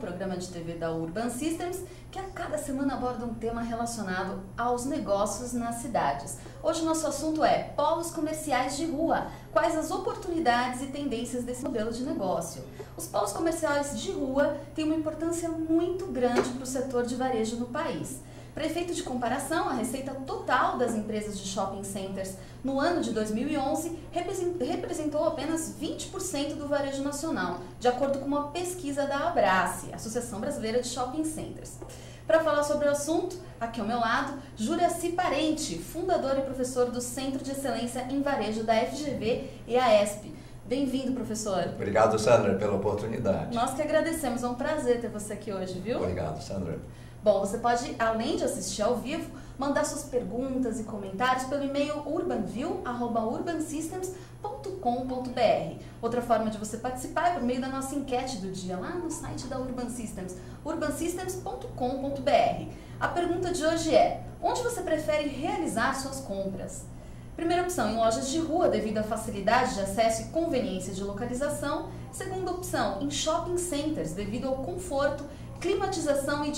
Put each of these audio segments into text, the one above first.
programa de TV da Urban Systems, que a cada semana aborda um tema relacionado aos negócios nas cidades. Hoje o nosso assunto é polos comerciais de rua. Quais as oportunidades e tendências desse modelo de negócio? Os polos comerciais de rua têm uma importância muito grande para o setor de varejo no país. Para efeito de comparação, a receita total das empresas de shopping centers no ano de 2011 representou apenas 20% do varejo nacional, de acordo com uma pesquisa da Abrace, Associação Brasileira de Shopping Centers. Para falar sobre o assunto, aqui ao meu lado, Juracy Parente, fundador e professor do Centro de Excelência em Varejo da FGV e AESP. Bem-vindo, professor. Obrigado, Sandra, pela oportunidade. Nós que agradecemos, é um prazer ter você aqui hoje, viu? Obrigado, Sandra. Bom, você pode, além de assistir ao vivo, mandar suas perguntas e comentários pelo e-mail urbanview@urbansystems.com.br. Outra forma de você participar é por meio da nossa enquete do dia lá no site da Urban Systems, urbansystems.com.br. A pergunta de hoje é: onde você prefere realizar suas compras? Primeira opção, em lojas de rua, devido à facilidade de acesso e conveniência de localização. Segunda opção, em shopping centers, devido ao conforto, climatização e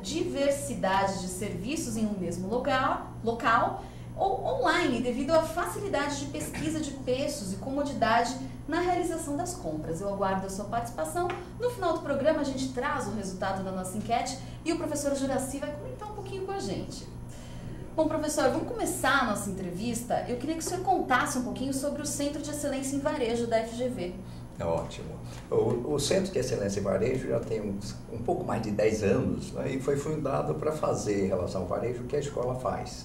diversidade de serviços em um mesmo local, ou online, devido à facilidade de pesquisa de preços e comodidade na realização das compras. Eu aguardo a sua participação. No final do programa a gente traz o resultado da nossa enquete e o professor Juracy vai comentar um pouquinho com a gente. Bom, professor, vamos começar a nossa entrevista. Eu queria que o senhor contasse um pouquinho sobre o Centro de Excelência em Varejo da FGV. É ótimo. O Centro de Excelência em Varejo já tem um pouco mais de 10 anos, né, e foi fundado para fazer em relação ao varejo o que a escola faz.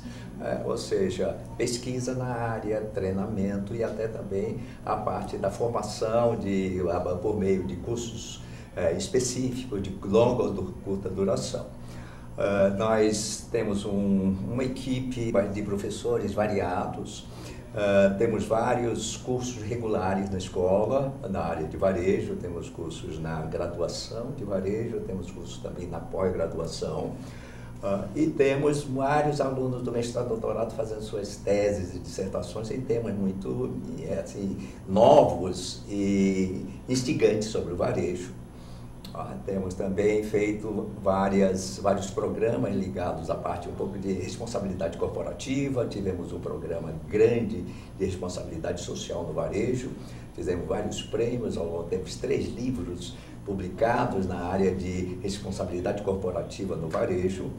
Ou seja, pesquisa na área, treinamento e até também a parte da formação por meio de cursos específicos de longa ou curta duração. Nós temos uma equipe de professores variados. Temos vários cursos regulares na escola, na área de varejo, temos cursos na graduação de varejo, temos cursos também na pós-graduação, e temos vários alunos do mestrado e doutorado fazendo suas teses e dissertações em temas muito novos e instigantes sobre o varejo. Temos também feito vários programas ligados à parte um pouco de responsabilidade corporativa. Tivemos um programa grande de responsabilidade social no varejo, fizemos vários prêmios, temos 3 livros publicados na área de responsabilidade corporativa no varejo.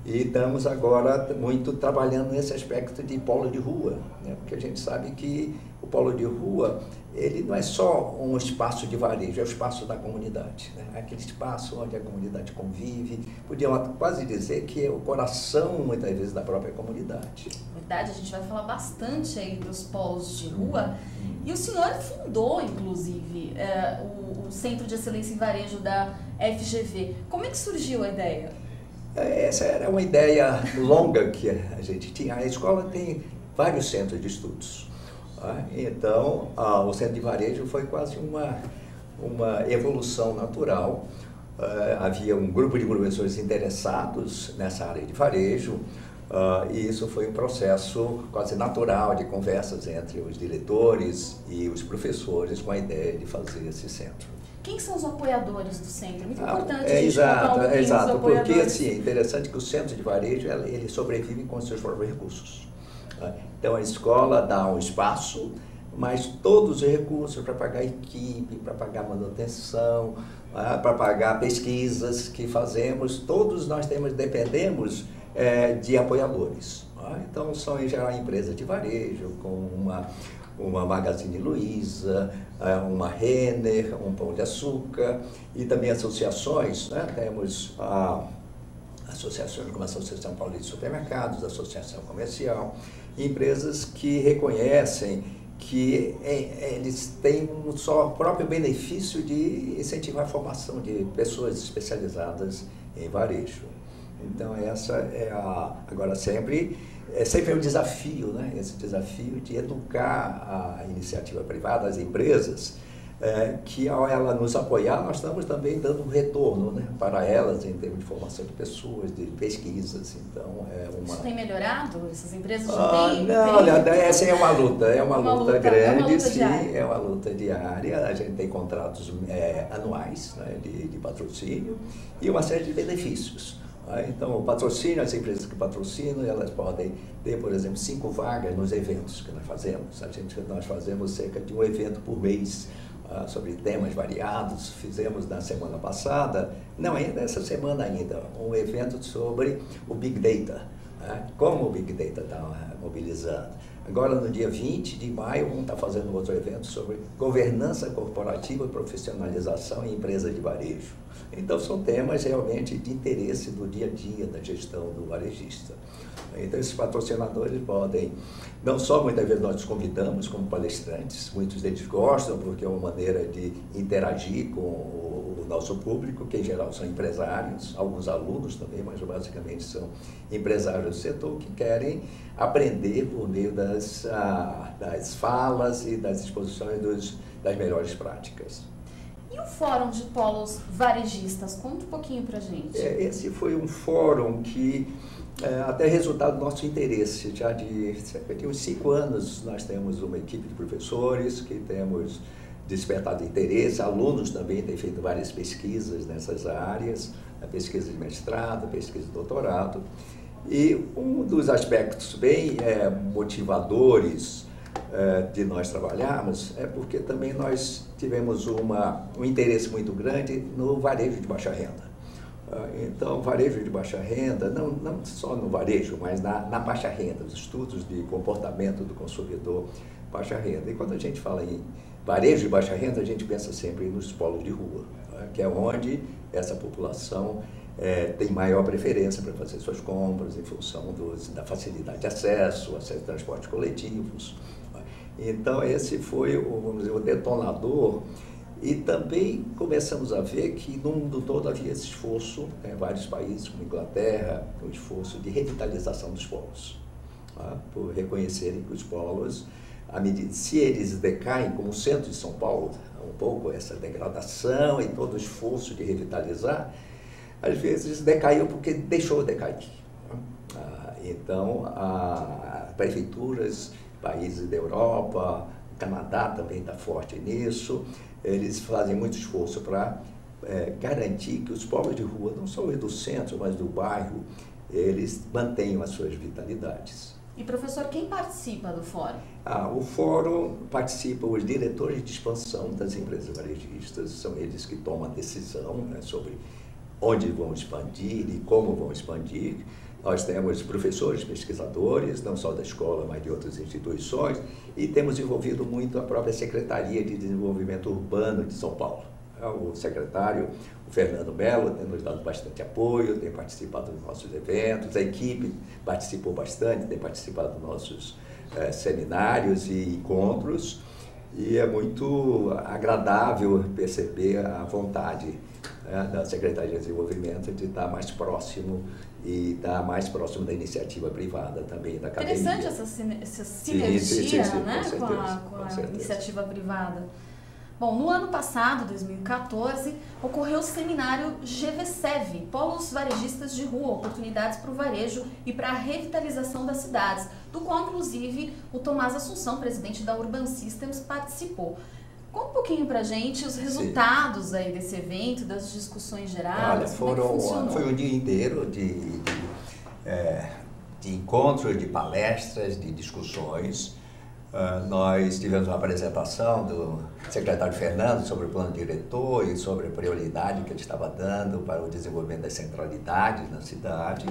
E estamos agora muito trabalhando nesse aspecto de polo de rua, né? Porque a gente sabe que o polo de rua, ele não é só um espaço de varejo, é o espaço da comunidade, né? É aquele espaço onde a comunidade convive, podíamos quase dizer que é o coração, muitas vezes, da própria comunidade. Verdade, a gente vai falar bastante aí dos polos de rua. E o senhor fundou, inclusive, o Centro de Excelência em Varejo da FGV. Como é que surgiu a ideia? Essa era uma ideia longa que a gente tinha. A escola tem vários centros de estudos. Então, o centro de varejo foi quase uma evolução natural. Havia um grupo de professores interessados nessa área de varejo, e isso foi um processo quase natural de conversas entre os diretores e os professores com a ideia de fazer esse centro. Quem são os apoiadores do centro? Muito importante Exato, porque assim, é interessante que o centro de varejo ele sobrevive com os seus próprios recursos. Então a escola dá um espaço, mas todos os recursos para pagar equipe, para pagar manutenção, para pagar pesquisas que fazemos, todos nós dependemos de apoiadores. Então são em geral empresas de varejo, com uma Magazine Luiza, uma Renner, um Pão de Açúcar, e também associações, né? Temos associações como a Associação Paulista de Supermercados, a Associação Comercial, empresas que reconhecem que eles têm só o próprio benefício de incentivar a formação de pessoas especializadas em varejo. Então essa é agora sempre é um desafio, né? Esse desafio de educar a iniciativa privada, as empresas, que ao ela nos apoiar, nós estamos também dando um retorno, né, para elas em termos de formação de pessoas, de pesquisas. Então, Isso tem melhorado? Essas empresas não, olha, essa é uma luta, luta grande, é uma luta sim, diária. é uma luta diária. A gente tem contratos anuais, né, de patrocínio e uma série de benefícios. Então, o patrocínio, as empresas que patrocinam, elas podem ter, por exemplo, 5 vagas nos eventos que nós fazemos. Nós fazemos cerca de um evento por mês, sobre temas variados. Fizemos na semana passada, não ainda essa semana ainda, um evento sobre o Big Data, como o Big Data está mobilizando. Agora, no dia 20 de maio, vamos estar fazendo outro evento sobre governança corporativa e profissionalização em empresas de varejo. Então, são temas realmente de interesse do dia a dia da gestão do varejista. Então, esses patrocinadores podem, não só muitas vezes nós os convidamos como palestrantes, muitos deles gostam porque é uma maneira de interagir com o nosso público, que em geral são empresários, alguns alunos também, mas basicamente são empresários do setor que querem aprender por meio das falas e das exposições das melhores práticas. E o Fórum de Polos Varejistas? Conta um pouquinho para a gente. Esse foi um fórum que, até resultado do nosso interesse, já de cerca de uns 5 anos, nós temos uma equipe de professores que temos despertado interesse, alunos também têm feito várias pesquisas nessas áreas, a pesquisa de mestrado, a pesquisa de doutorado, e um dos aspectos bem motivadores de nós trabalharmos é porque também nós tivemos um interesse muito grande no varejo de baixa renda. Então, varejo de baixa renda, não só no varejo, mas na baixa renda, os estudos de comportamento do consumidor baixa renda. E quando a gente fala em varejo de baixa renda, a gente pensa sempre nos polos de rua, que é onde essa população tem maior preferência para fazer suas compras em função da facilidade de acesso a transportes coletivos. Então, esse foi, vamos dizer, o detonador. E também começamos a ver que no mundo todo havia esse esforço, em vários países, como Inglaterra, um esforço de revitalização dos polos, por reconhecerem que os polos, se eles decaem, como o centro de São Paulo, um pouco essa degradação e todo o esforço de revitalizar, às vezes decaiu porque deixou de decair. Então, prefeituras, países da Europa, o Canadá também está forte nisso, eles fazem muito esforço para garantir que os polos de rua, não só os do centro, mas do bairro, eles mantenham as suas vitalidades. E, professor, quem participa do fórum? O fórum participa os diretores de expansão das empresas varejistas, são eles que tomam a decisão, né, sobre onde vão expandir e como vão expandir. Nós temos professores, pesquisadores, não só da escola, mas de outras instituições, e temos envolvido muito a própria Secretaria de Desenvolvimento Urbano de São Paulo. O secretário, o Fernando Mello, tem nos dado bastante apoio, tem participado dos nossos eventos, a equipe participou bastante, tem participado dos nossos seminários e encontros, e é muito agradável perceber a vontade da Secretaria de Desenvolvimento de estar mais próximo e estar mais próximo da iniciativa privada também, da academia. Interessante essa sinergia, sim, né, com a iniciativa privada. Bom, no ano passado, 2014, ocorreu o seminário GVSEV, Polos Varejistas de Rua, Oportunidades para o Varejo e para a Revitalização das Cidades, do qual, inclusive, o Tomás Assunção, presidente da Urban Systems, participou. Conta um pouquinho pra gente os resultados aí desse evento, das discussões geradas. Olha, foi um dia inteiro de encontros, de palestras, de discussões. Nós tivemos uma apresentação do secretário Fernando sobre o plano diretor e sobre a prioridade que ele estava dando para o desenvolvimento das centralidades na cidade.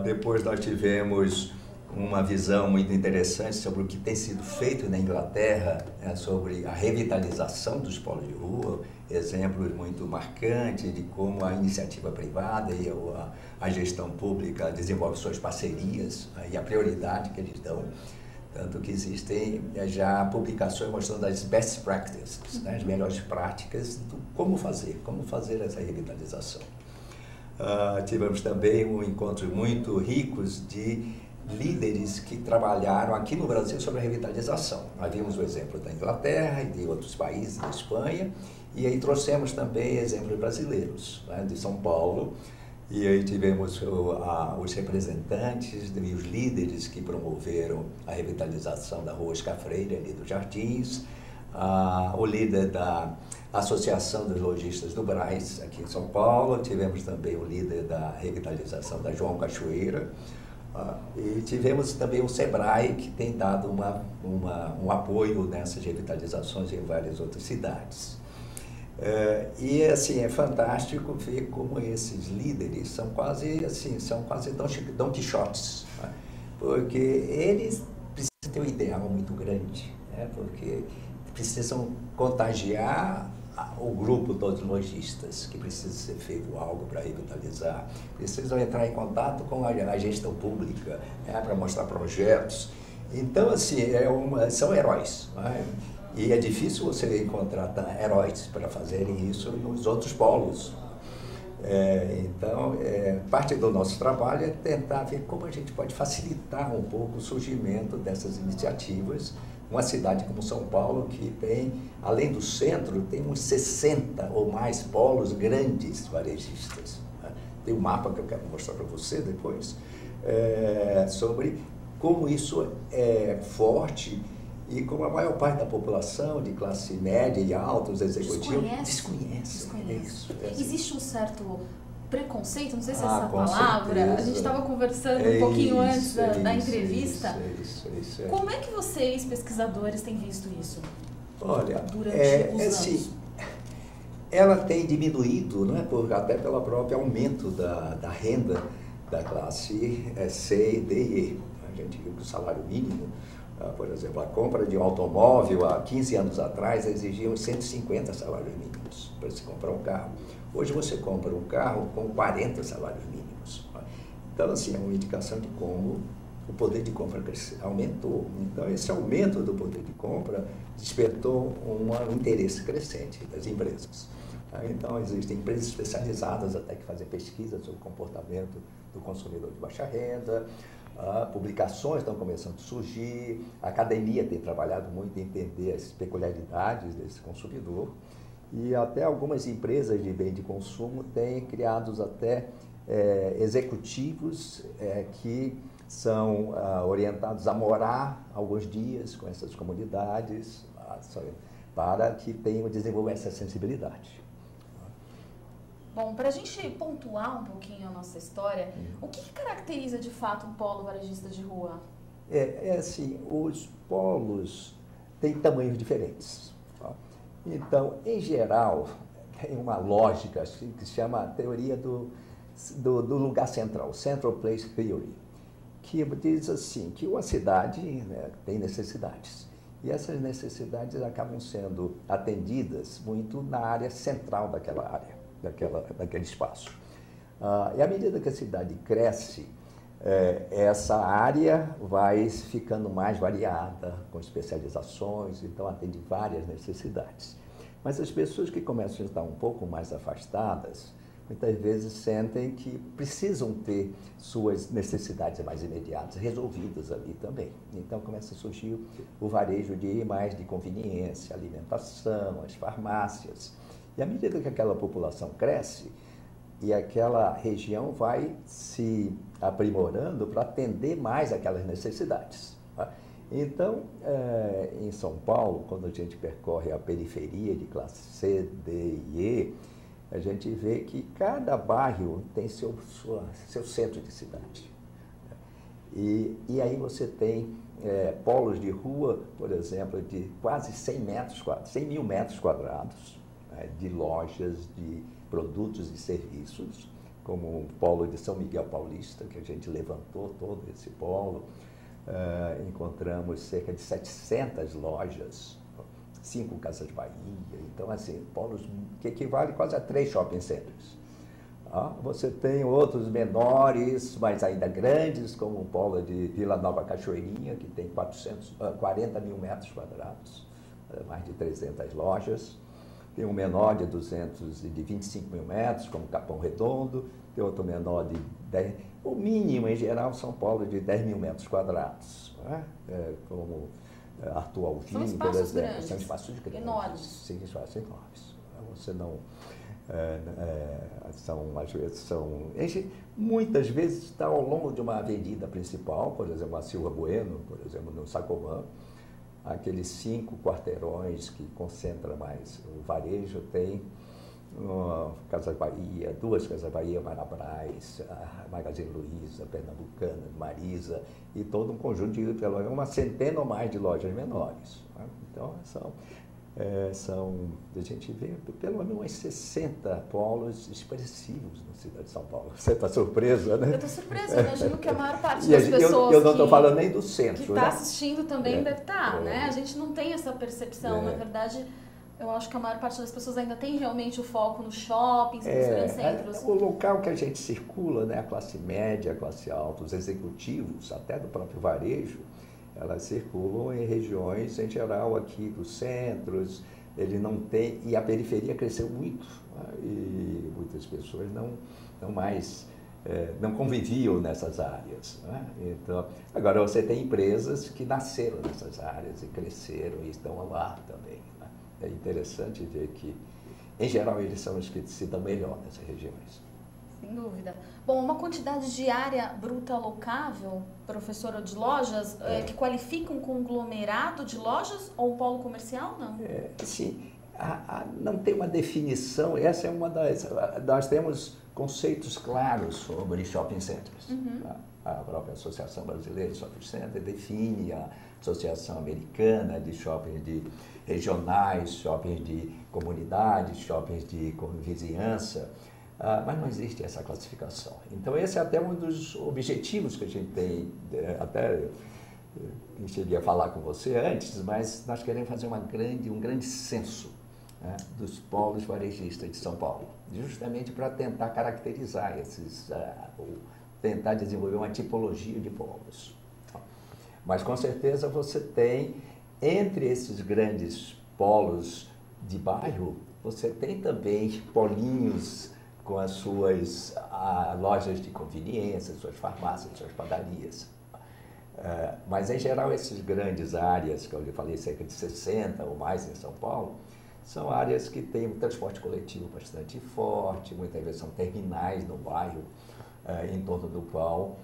Depois nós tivemos uma visão muito interessante sobre o que tem sido feito na Inglaterra, sobre a revitalização dos polos de rua, exemplos muito marcantes de como a iniciativa privada e a gestão pública desenvolvem suas parcerias e a prioridade que eles dão. Tanto que existem já publicações mostrando as best practices, né, as melhores práticas do como fazer essa revitalização. Tivemos também encontros muito ricos de líderes que trabalharam aqui no Brasil sobre a revitalização. Nós vimos o exemplo da Inglaterra e de outros países, da Espanha, e aí trouxemos também exemplos brasileiros, né, de São Paulo, e aí tivemos os representantes e os líderes que promoveram a revitalização da Rua Oscar Freire, ali dos Jardins, o líder da Associação dos Lojistas do Brás, aqui em São Paulo, tivemos também o líder da revitalização da João Cachoeira, e tivemos também o SEBRAE, que tem dado um apoio nessas revitalizações em várias outras cidades. E assim, é fantástico ver como esses líderes são quase Don Quixotes, né? Porque eles precisam ter um ideal muito grande, né? Porque precisam contagiar o grupo dos lojistas, que precisa ser feito algo para revitalizar, precisam entrar em contato com a gestão pública, né, para mostrar projetos. Então, assim, são heróis, né? E é difícil você encontrar heróis para fazerem isso nos outros polos. Então, parte do nosso trabalho é tentar ver como a gente pode facilitar um pouco o surgimento dessas iniciativas. Uma cidade como São Paulo, que tem, além do centro, tem uns 60 ou mais polos grandes varejistas, né? Tem um mapa que eu quero mostrar para você depois, sobre como isso é forte e como a maior parte da população de classe média e alta, os executivos, desconhece. Existe um certo preconceito, não sei se é essa palavra, certeza. A gente estava conversando um pouquinho antes da entrevista. Isso. Como é que vocês, pesquisadores, têm visto isso? Olha, durante os anos? Assim, ela tem diminuído, não é, até pelo próprio aumento da renda da classe C, D e E. A gente viu que o salário mínimo, por exemplo, a compra de um automóvel há 15 anos atrás exigia uns 150 salários mínimos para se comprar um carro. Hoje você compra um carro com 40 salários mínimos. Então, assim, é uma indicação de como o poder de compra aumentou. Então, esse aumento do poder de compra despertou um interesse crescente das empresas. Então, existem empresas especializadas até que fazem pesquisa sobre o comportamento do consumidor de baixa renda, publicações estão começando a surgir, a academia tem trabalhado muito em entender as peculiaridades desse consumidor, e até algumas empresas de bem de consumo têm criado até executivos que são orientados a morar alguns dias com essas comunidades para que tenham desenvolver essa sensibilidade. Bom, para a gente pontuar um pouquinho a nossa história, o que caracteriza de fato um polo varejista de rua? Assim, os polos têm tamanhos diferentes. Então, em geral, tem uma lógica assim, que se chama a teoria do lugar central, Central Place Theory, que diz assim, que uma cidade, né, tem necessidades. E essas necessidades acabam sendo atendidas muito na área central daquela área, daquele espaço. E à medida que a cidade cresce, essa área vai ficando mais variada, com especializações, então atende várias necessidades. Mas as pessoas que começam a estar um pouco mais afastadas, muitas vezes sentem que precisam ter suas necessidades mais imediatas resolvidas ali também. Então começa a surgir o varejo mais de conveniência, alimentação, as farmácias. E à medida que aquela população cresce, e aquela região vai se aprimorando para atender mais aquelas necessidades. Então, em São Paulo, quando a gente percorre a periferia de classe C, D e E, a gente vê que cada bairro tem seu centro de cidade. E aí você tem polos de rua, por exemplo, de quase 100 mil metros quadrados, de lojas, de produtos e serviços, como o polo de São Miguel Paulista, que a gente levantou todo esse polo. Encontramos cerca de 700 lojas, 5 Casas Bahia, então assim, polos que equivale quase a 3 shopping centers. Você tem outros menores, mas ainda grandes, como o polo de Vila Nova Cachoeirinha, que tem 40 mil metros quadrados, mais de 300 lojas. Tem um menor de 25 mil metros, como Capão Redondo, tem outro menor O mínimo, em geral, São Paulo, de 10 mil metros quadrados. Né? Como Arthur Alvim, são espaços por exemplo. grandes, são espaços grandes. enormes. Sim, espaços enormes. Você não... às vezes muitas vezes está ao longo de uma avenida principal, por exemplo, a Silva Bueno, por exemplo, no Sacomã, aqueles 5 quarteirões que concentram mais o varejo, tem Casas Bahia, 2 Casas Bahia, Marabras, Magazine Luiza, Pernambucana, Marisa, e todo um conjunto de pelo menos uma centena ou mais de lojas menores. Né? Então, a gente vê pelo menos uns 60 polos expressivos na cidade de São Paulo. Você está surpresa, né? Eu estou surpresa, eu imagino que a maior parte das pessoas eu não estou falando nem do centro, que está assistindo também deve estar, né? A gente não tem essa percepção, na verdade, eu acho que a maior parte das pessoas ainda tem realmente o foco nos shoppings, nos grandes centros. O local que a gente circula, né, a classe média, a classe alta, os executivos, até do próprio varejo, elas circulam em regiões, em geral, aqui dos centros, ele não tem, e a periferia cresceu muito, né? E muitas pessoas não conviviam nessas áreas. Né? Então, agora você tem empresas que nasceram nessas áreas e cresceram e estão lá também. Né? É interessante ver que, em geral, eles são os que se dão melhor nessas regiões. Sem dúvida. Bom, uma quantidade de área bruta alocável, professora, de lojas, que qualifica um conglomerado de lojas ou um polo comercial, não? Sim, não tem uma definição, essa é uma das... Nós temos conceitos claros sobre shopping centers. A própria Associação Brasileira de Shopping Center define, a Associação Americana de Shoppings de regionais, shoppings de comunidade, shoppings de vizinhança, mas não existe essa classificação. Então, esse é até um dos objetivos que a gente tem, até eu cheguei a falar com você antes, mas nós queremos fazer um grande censo, né, dos polos varejistas de São Paulo, justamente para tentar caracterizar tentar desenvolver uma tipologia de polos. Mas, com certeza, você tem, entre esses grandes polos de bairro, você tem também polinhos com as suas lojas de conveniência, suas farmácias, suas padarias. Mas, em geral, essas grandes áreas, que eu lhe falei, cerca de 60 ou mais em São Paulo, são áreas que têm um transporte coletivo bastante forte, muitas vezes são terminais no bairro, em torno do qual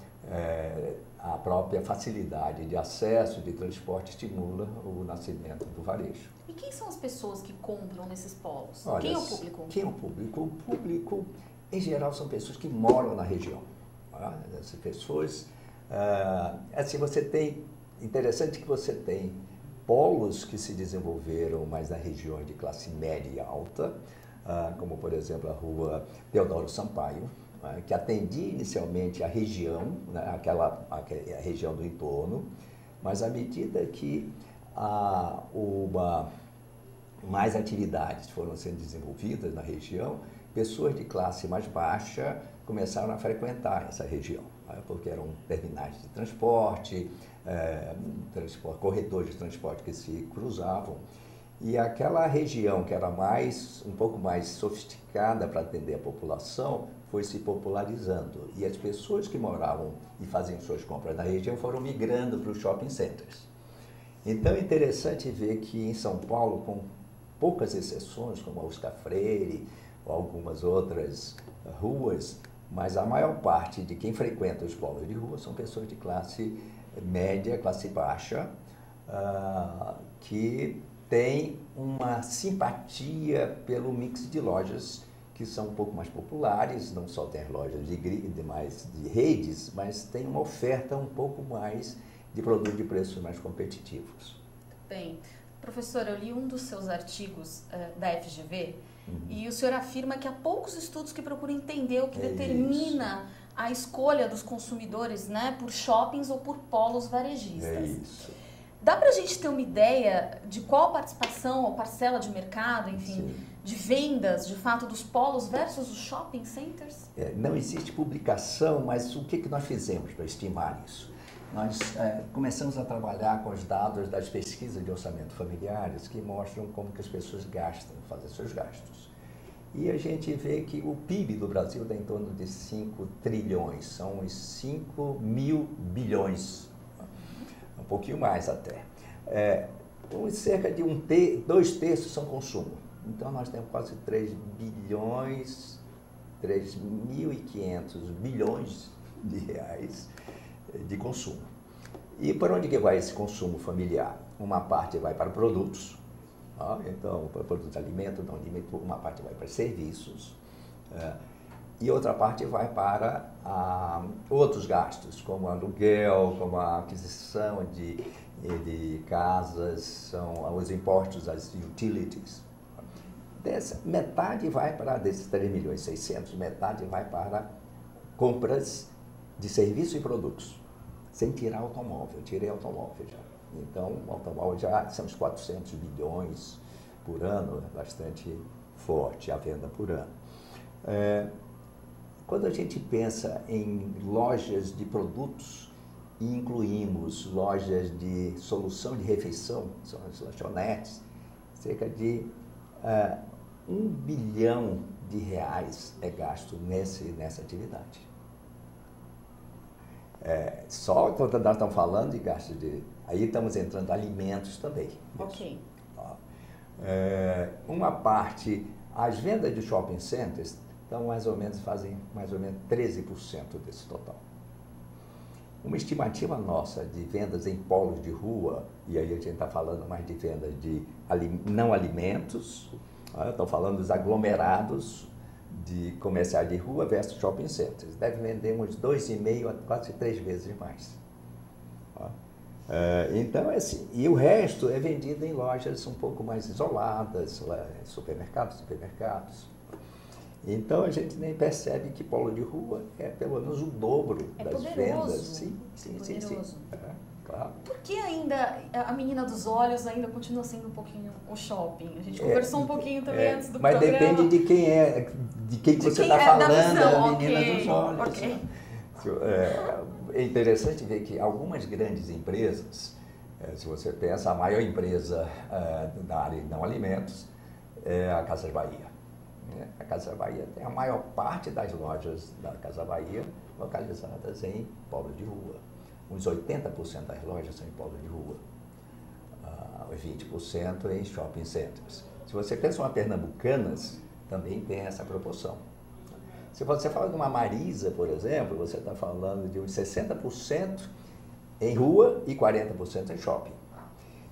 a própria facilidade de acesso, de transporte, estimula o nascimento do varejo. E quem são as pessoas que compram nesses polos? Olha, quem é o público? Quem é o público? O público, em geral, são pessoas que moram na região. Tá? Essas pessoas, assim, interessante que você tem polos que se desenvolveram mais nas regiões de classe média e alta, como, por exemplo, a rua Teodoro Sampaio, que atendia inicialmente a região, né, a região do entorno, mas à medida que mais atividades foram sendo desenvolvidas na região, pessoas de classe mais baixa começaram a frequentar essa região, né, porque eram terminais de transporte, corredores de transporte que se cruzavam. E aquela região que era um pouco mais sofisticada para atender a população foi se popularizando. E as pessoas que moravam e faziam suas compras na região foram migrando para os shopping centers. Então é interessante ver que em São Paulo, com poucas exceções, como a Oscar Freire ou algumas outras ruas, mas a maior parte de quem frequenta os polos de rua são pessoas de classe média, classe baixa, que tem uma simpatia pelo mix de lojas que são um pouco mais populares, não só tem as lojas de redes, mas tem uma oferta um pouco mais de produtos de preços mais competitivos. Bem, professor, eu li um dos seus artigos da FGV e o senhor afirma que há poucos estudos que procuram entender o que determina a escolha dos consumidores, né, por shoppings ou por polos varejistas. É isso. Dá para a gente ter uma ideia de qual participação ou parcela de mercado, enfim, de vendas, de fato, dos polos versus os shopping centers? Não existe publicação, mas o que nós fizemos para estimar isso? Nós começamos a trabalhar com os dados das pesquisas de orçamento familiares que mostram como que as pessoas fazem seus gastos. E a gente vê que o PIB do Brasil está em torno de 5 trilhões, são uns 5 mil bilhões, um pouquinho mais até. Cerca de 2/3 são consumo. Então nós temos quase 3 bilhões, 3.500 bilhões de reais de consumo. E para onde que vai esse consumo familiar? Uma parte vai para produtos, então para produtos de alimento, não alimento, uma parte vai para serviços, e outra parte vai para outros gastos, como aluguel, como a aquisição de casas, são os impostos, as utilities. Metade vai para, desses 3.600.000, metade vai para compras de serviços e produtos, sem tirar automóvel. Tirei automóvel já. Então, o automóvel já são uns 400 bilhões por ano, bastante forte a venda por ano. Quando a gente pensa em lojas de produtos, e incluímos lojas de solução de refeição, são as lanchonetes, cerca de 1 bilhão de reais é gasto nessa atividade. Só quando nós estamos falando de gasto de... Aí estamos entrando alimentos também. Ok. Uma parte, as vendas de shopping centers fazem mais ou menos 13% desse total. Uma estimativa nossa de vendas em polos de rua, e aí a gente está falando mais de vendas de não alimentos, estou falando dos aglomerados de comerciais de rua versus shopping centers. Deve vender uns 2,5 a quase 3 vezes mais. Então, assim, e o resto é vendido em lojas um pouco mais isoladas, supermercados. Então, a gente nem percebe que polo de rua é pelo menos o dobro das poderoso. Vendas. Sim. Claro. Por que ainda a menina dos olhos ainda continua sendo um pouquinho o shopping? A gente conversou um pouquinho também antes do programa. Mas depende de quem você está falando, a menina dos olhos. Okay. É interessante ver que algumas grandes empresas, se você pensa, a maior empresa da área de não alimentos é a Casas Bahia. A Casas Bahia tem a maior parte das lojas da Casas Bahia localizadas em polos de rua. Uns 80% das lojas são em polos de rua, 20% em shopping centers. Se você pensa em uma Pernambucanas, também tem essa proporção. Se você fala de uma Marisa, por exemplo, você está falando de uns 60% em rua e 40% em shopping.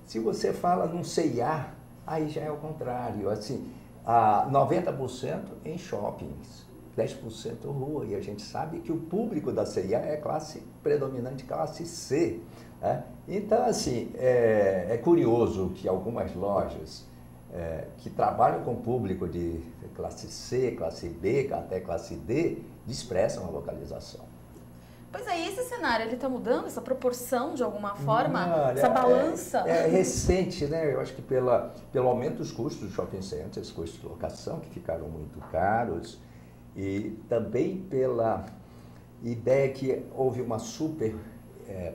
Se você fala num C&A, aí já é o contrário, assim, 90% em shoppings, 10% rua, e a gente sabe que o público da C&A é predominante classe C. Então, assim, é curioso que algumas lojas que trabalham com público de classe C, classe B, até classe D, desprezam a localização. Pois é, e esse cenário, ele está mudando, essa proporção de alguma forma, essa balança? É recente, né? Eu acho que pelo aumento dos custos dos shopping centers, custos de locação, que ficaram muito caros, e também pela ideia que houve uma super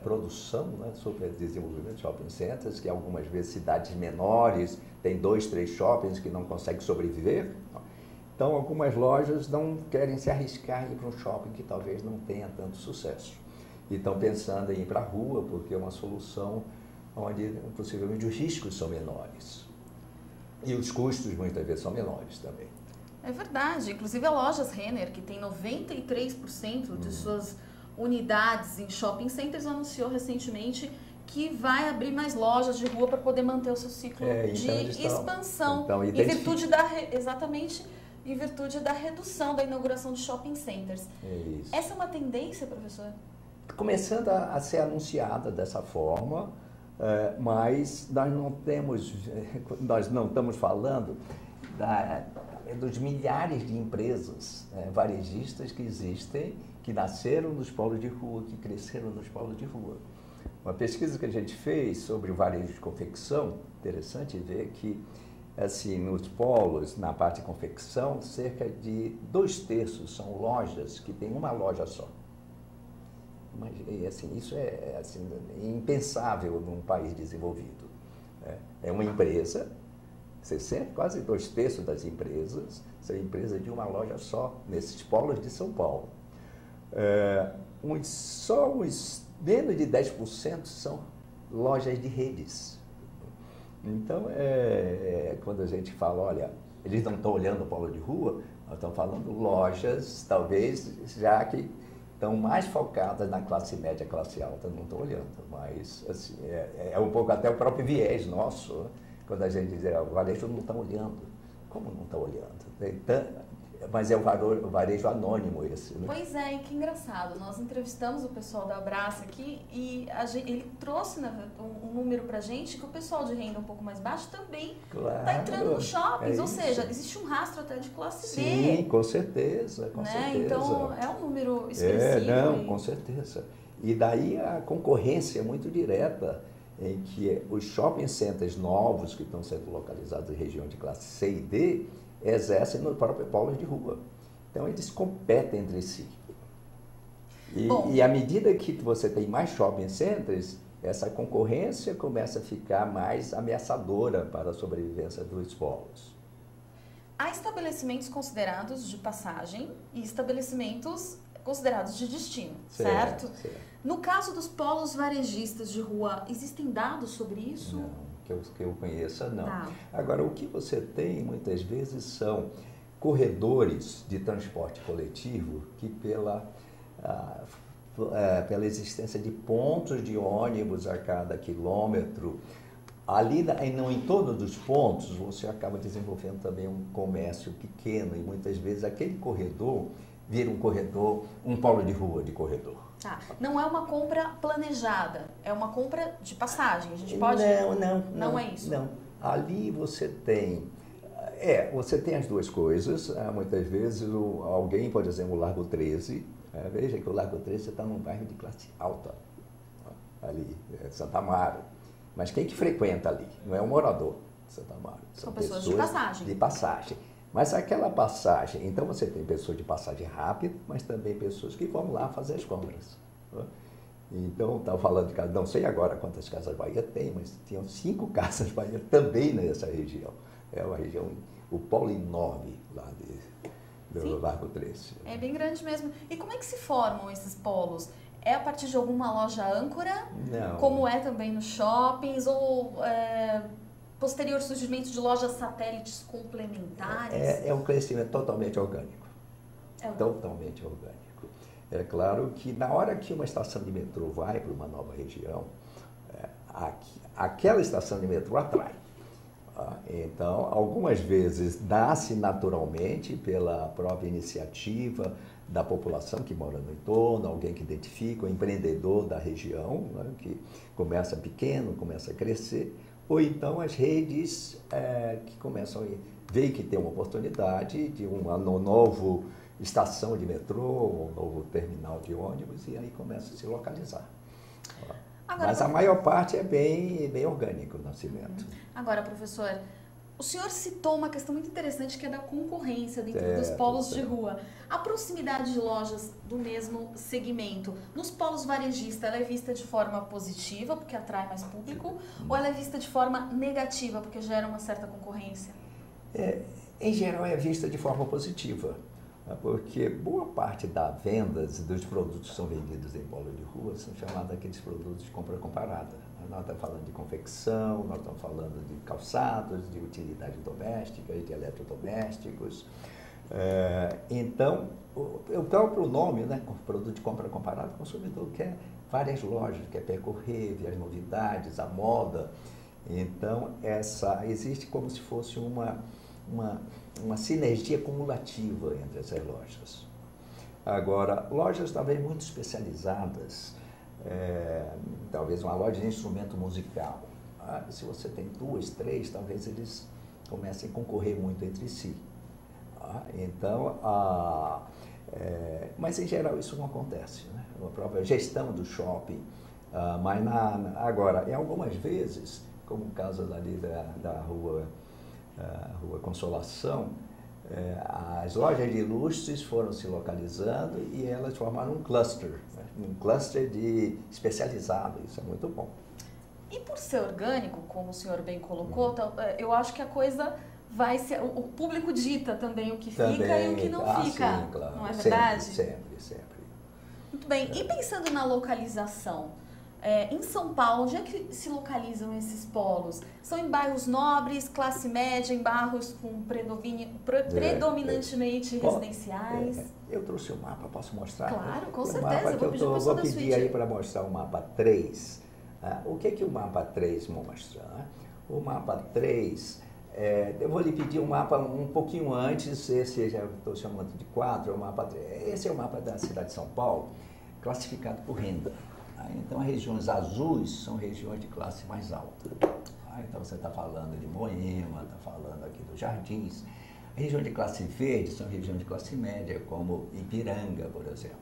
produção, né? Super desenvolvimento de shopping centers, que algumas vezes cidades menores têm 2, 3 shoppings que não conseguem sobreviver. Então, algumas lojas não querem se arriscar em ir para um shopping que talvez não tenha tanto sucesso. E estão pensando em ir para a rua, porque é uma solução onde possivelmente os riscos são menores. E os custos muitas vezes são menores também. É verdade. Inclusive a Lojas Renner, que tem 93% de suas unidades em shopping centers, anunciou recentemente que vai abrir mais lojas de rua para poder manter o seu ciclo de expansão. Em virtude em virtude da redução da inauguração de shopping centers. Essa é uma tendência, professor? Começando a ser anunciada dessa forma, mas nós não estamos falando dos milhares de empresas varejistas que existem, que nasceram nos polos de rua, que cresceram nos polos de rua. Uma pesquisa que a gente fez sobre o varejo de confecção, interessante ver que assim, nos polos, na parte de confecção, cerca de 2/3 são lojas que têm uma loja só. Mas, assim, isso é impensável num país desenvolvido. É uma empresa quase 2/3 das empresas são empresas de uma loja só, nesses polos de São Paulo. Só uns menos de 10% são lojas de redes. Então, quando a gente fala, olha, eles não estão olhando o polo de rua, nós estamos falando lojas, talvez, já que estão mais focadas na classe média, classe alta, não estou olhando, mas assim, é um pouco até o próprio viés nosso, quando a gente diz, o varejo não está olhando. Como não está olhando? Mas é o varejo anônimo esse, né? Pois é, e que engraçado. Nós entrevistamos o pessoal da Abraça aqui e ele trouxe um número pra gente que o pessoal de renda um pouco mais baixo também está entrando nos shoppings, ou seja, existe um rastro até de classe D. Sim, com certeza, com certeza. Então, é um número expressivo. Com certeza. E daí a concorrência é muito direta, em que os shopping centers novos que estão sendo localizados em região de classe C e D exercem no próprio polo de rua. Então, eles competem entre si. E à medida que você tem mais shopping centers, essa concorrência começa a ficar mais ameaçadora para a sobrevivência dos polos. Há estabelecimentos considerados de passagem e estabelecimentos considerados de destino, certo? No caso dos polos varejistas de rua, existem dados sobre isso? Não. Que eu conheça, não. Tá. Agora, o que você tem, muitas vezes, são corredores de transporte coletivo que, pela existência de pontos de ônibus a cada quilômetro, ali em todos os pontos, você acaba desenvolvendo também um comércio pequeno e, muitas vezes, aquele corredor vira um polo de rua de corredor. Tá. Não é uma compra planejada, é uma compra de passagem. A gente pode... Não é isso. Não. Ali você tem... você tem as duas coisas. Muitas vezes alguém, por exemplo, o Largo 13, veja que o Largo 13 está num bairro de classe alta, ali, Santa Amaro. Mas quem que frequenta ali? Não é um morador de Santa Amaro. São pessoas de passagem. De passagem. Mas aquela passagem, então você tem pessoas de passagem rápida, mas também pessoas que vão lá fazer as compras. Então, estava falando de casa, não sei agora quantas Casas Bahia tem, mas tinham 5 Casas Bahia também nessa região. É uma região, o polo enorme lá do Largo 13. É bem grande mesmo. E como é que se formam esses polos? É a partir de alguma loja âncora? Não. Como é também nos shoppings? Ou posterior surgimento de lojas satélites complementares? É um crescimento totalmente orgânico. Totalmente orgânico. É claro que na hora que uma estação de metrô vai para uma nova região, aquela estação de metrô atrai. Então, algumas vezes nasce naturalmente pela própria iniciativa da população que mora no entorno, alguém que identifica, o empreendedor da região, né, que começa pequeno, começa a crescer, ou então as redes que começam a ver que tem uma oportunidade de uma nova estação de metrô, um novo terminal de ônibus, e aí começa a se localizar. Agora, mas a maior parte é bem orgânico o nascimento. Agora, professor, o senhor citou uma questão muito interessante que é da concorrência dentro dos polos de rua. A proximidade de lojas do mesmo segmento, nos polos varejistas, ela é vista de forma positiva, porque atrai mais público, ou ela é vista de forma negativa, porque gera uma certa concorrência? Em geral, é vista de forma positiva, porque boa parte das vendas dos produtos que são vendidos em polo de rua são chamados aqueles produtos de compra comparada. Nós estamos falando de confecção, nós estamos falando de calçados, de utilidades domésticas, de eletrodomésticos. Então, o próprio nome, né, produto de compra comparada, o consumidor quer várias lojas, quer percorrer, ver as novidades, a moda. Então, existe como se fosse uma sinergia cumulativa entre essas lojas. Agora, lojas talvez muito especializadas, talvez uma loja de instrumento musical. Se você tem 2, 3, talvez eles comecem a concorrer muito entre si. Então, mas em geral isso não acontece, né? A própria gestão do shopping, mas agora, em algumas vezes, como o caso ali da Rua Consolação, as lojas de lustres foram se localizando e elas formaram um cluster, né? Um cluster especializado, isso é muito bom. E por ser orgânico, como o senhor bem colocou, eu acho que a coisa vai ser... O público dita também o que fica e o que não fica, sim, claro. não é verdade? Sempre. Muito bem. E pensando na localização, em São Paulo, onde é que se localizam esses polos? São em bairros nobres, classe média, em bairros com predominantemente residenciais? Eu trouxe o mapa, posso mostrar? Claro, com certeza. Eu vou pedir aí para mostrar o mapa 3. O que o mapa 3 mostra? O mapa 3, eu vou lhe pedir um mapa um pouquinho antes, esse já estou chamando de 4, o mapa 3. Esse é o mapa da cidade de São Paulo, classificado por renda. Então, as regiões azuis são regiões de classe mais alta. Então, você está falando de Moema, está falando aqui dos Jardins. A região de classe verde são regiões de classe média, como Ipiranga, por exemplo.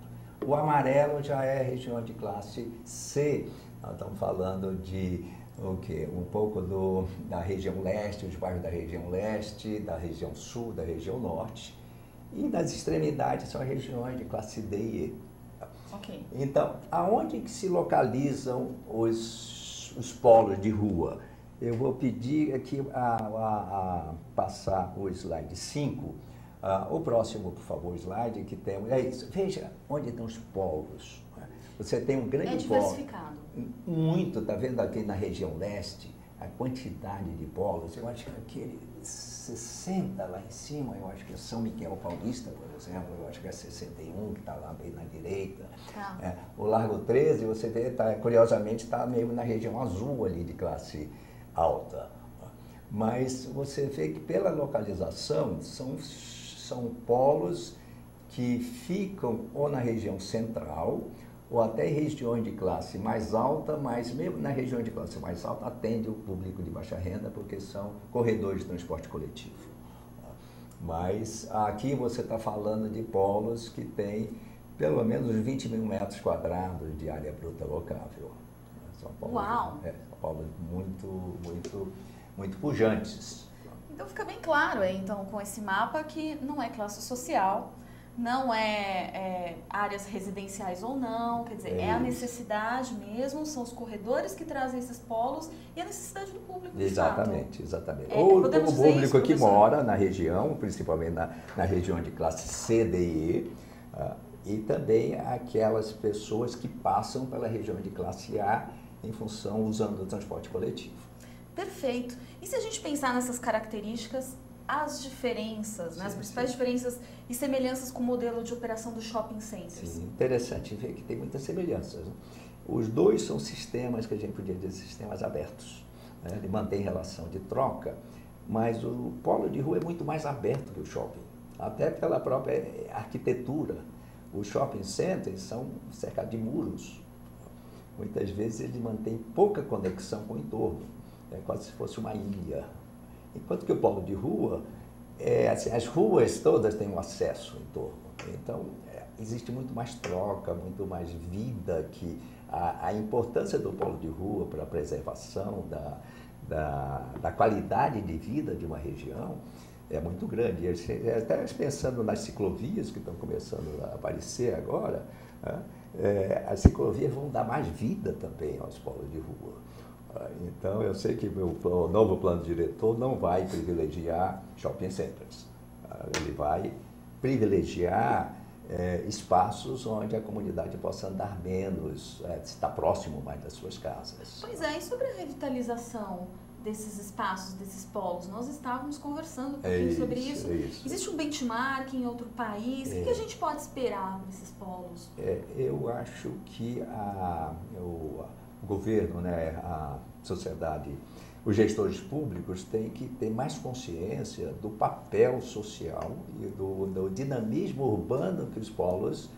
O amarelo já é região de classe C. Nós estamos falando de o quê? Um pouco da região leste, os bairros da região leste, da região sul, da região norte. E nas extremidades são as regiões de classe D e E. Okay. Então, aonde que se localizam os polos de rua? Eu vou pedir aqui a passar o slide 5. O próximo, por favor, slide que temos. É isso. Veja onde estão os polos. Você tem um grande polo. É diversificado. Muito, está vendo aqui na região leste, a quantidade de polos. Eu acho que aquele 60 lá em cima, eu acho que é São Miguel Paulista, por exemplo, eu acho que é 61, que está lá bem na direita. O Largo 13, você vê, curiosamente, está meio na região azul ali de classe alta. Mas você vê que pela localização são polos que ficam ou na região central, ou até em regiões de classe mais alta, mas mesmo na região de classe mais alta atende o público de baixa renda, porque são corredores de transporte coletivo. Mas aqui você está falando de polos que têm pelo menos 20 mil metros quadrados de área bruta locável. São polos, Uau! São polos muito pujantes. Então fica bem claro, então, com esse mapa que não é classe social, não é áreas residenciais ou não, quer dizer, é a necessidade mesmo, são os corredores que trazem esses polos e a necessidade do público, de Exatamente. Ou o público que mora na região, principalmente na região de classe C, D e E, e também aquelas pessoas que passam pela região de classe A em função usando o transporte coletivo. Perfeito. E se a gente pensar nessas características, as diferenças, as principais diferenças e semelhanças com o modelo de operação do shopping centers? Sim, interessante ver que tem muitas semelhanças. Os dois são sistemas que a gente podia dizer sistemas abertos. Ele mantém relação de troca, mas o polo de rua é muito mais aberto que o shopping, até pela própria arquitetura. Os shopping centers são cercados de muros. Muitas vezes eles mantêm pouca conexão com o entorno, quase se fosse uma ilha. Enquanto que o polo de rua, assim, as ruas todas têm um acesso em torno. Então, existe muito mais troca, muito mais vida, que a importância do polo de rua para a preservação da qualidade de vida de uma região é muito grande. Até pensando nas ciclovias que estão começando a aparecer agora, as ciclovias vão dar mais vida também aos polos de rua. Então, eu sei que o novo plano diretor não vai privilegiar shopping centers. Ele vai privilegiar espaços onde a comunidade possa andar menos, estar próximo mais das suas casas. Pois é, e sobre a revitalização desses espaços, desses polos? Nós estávamos conversando um pouquinho sobre isso. Existe um benchmark em outro país? O que a gente pode esperar desses polos? Eu acho que o governo, a sociedade, os gestores públicos têm que ter mais consciência do papel social e do dinamismo urbano que os polos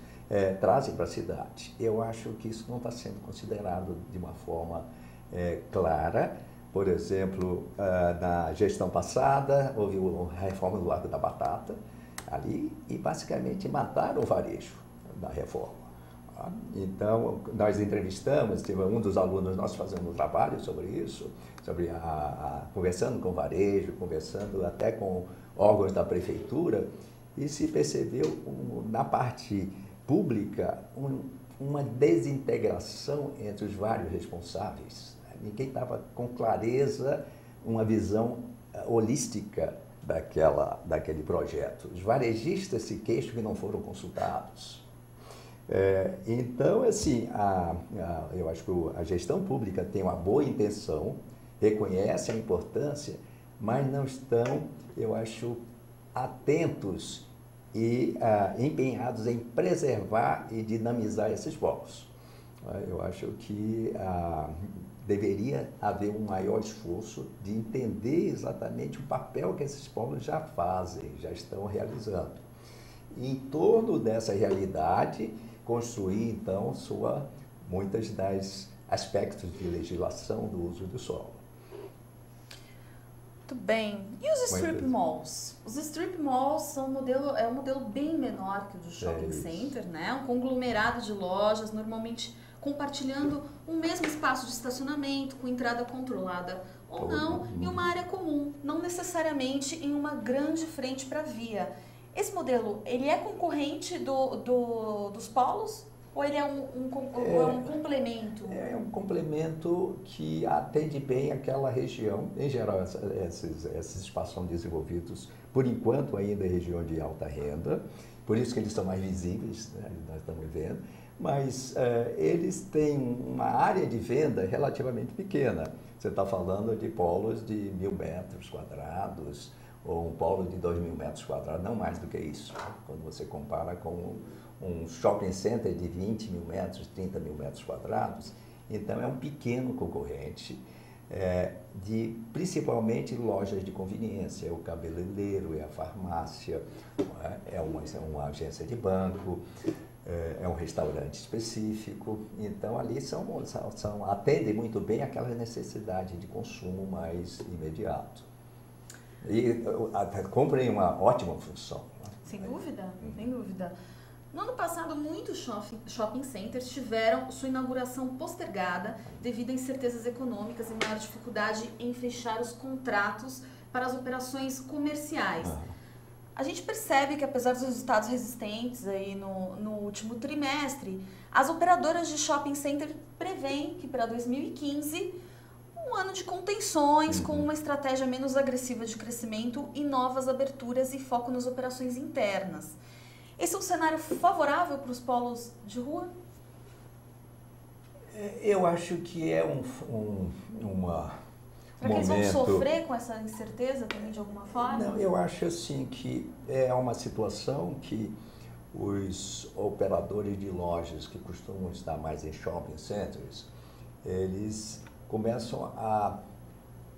trazem para a cidade. Eu acho que isso não está sendo considerado de uma forma clara. Por exemplo, na gestão passada, houve a reforma do Largo da Batata ali e basicamente mataram o varejo da reforma. Então, nós entrevistamos, um dos alunos nossos fazendo um trabalho sobre isso, sobre conversando com o varejo, conversando até com órgãos da prefeitura, e se percebeu na parte pública uma desintegração entre os vários responsáveis. Ninguém estava com clareza, uma visão holística daquele projeto. Os varejistas se queixam que não foram consultados. Então, assim, eu acho que a gestão pública tem uma boa intenção, reconhece a importância, mas não estão, eu acho, atentos e empenhados em preservar e dinamizar esses povos. Eu acho que deveria haver um maior esforço de entender exatamente o papel que esses povos já fazem, já estão realizando. E, em torno dessa realidade, construir, então, muitos dos aspectos de legislação do uso do solo. Muito bem. E os strip malls? Os strip malls são um modelo bem menor que o do shopping center, né? Um conglomerado de lojas, normalmente compartilhando um mesmo espaço de estacionamento, com entrada controlada ou não, em uma área comum, não necessariamente em uma grande frente para a via. Esse modelo, ele é concorrente dos polos? Ou ele é um complemento? É um complemento que atende bem aquela região. Em geral, esses espaços são desenvolvidos, por enquanto, ainda em região de alta renda. Por isso que eles são mais visíveis, né? Nós estamos vendo. Mas eles têm uma área de venda relativamente pequena. Você está falando de polos de 1.000 metros quadrados, ou um polo de 2.000 metros quadrados, não mais do que isso, quando você compara com um shopping center de 20.000 metros, 30.000 metros quadrados. Então, é um pequeno concorrente de principalmente lojas de conveniência, é o cabeleireiro, é a farmácia, é uma agência de banco, é um restaurante específico. Então, ali atendem muito bem aquela necessidade de consumo mais imediato. E cumprem uma ótima função. Sem dúvida, sem dúvida. No ano passado, muitos shopping centers tiveram sua inauguração postergada devido a incertezas econômicas e maior dificuldade em fechar os contratos para as operações comerciais. A gente percebe que, apesar dos resultados resistentes aí no último trimestre, as operadoras de shopping center preveem que para 2015 um ano de contenções, com uma estratégia menos agressiva de crescimento e novas aberturas e foco nas operações internas. Esse é um cenário favorável para os polos de rua? Eu acho que é Será que eles vão sofrer com essa incerteza também de alguma forma? Não, eu acho assim que é uma situação que os operadores de lojas que costumam estar mais em shopping centers, eles começam a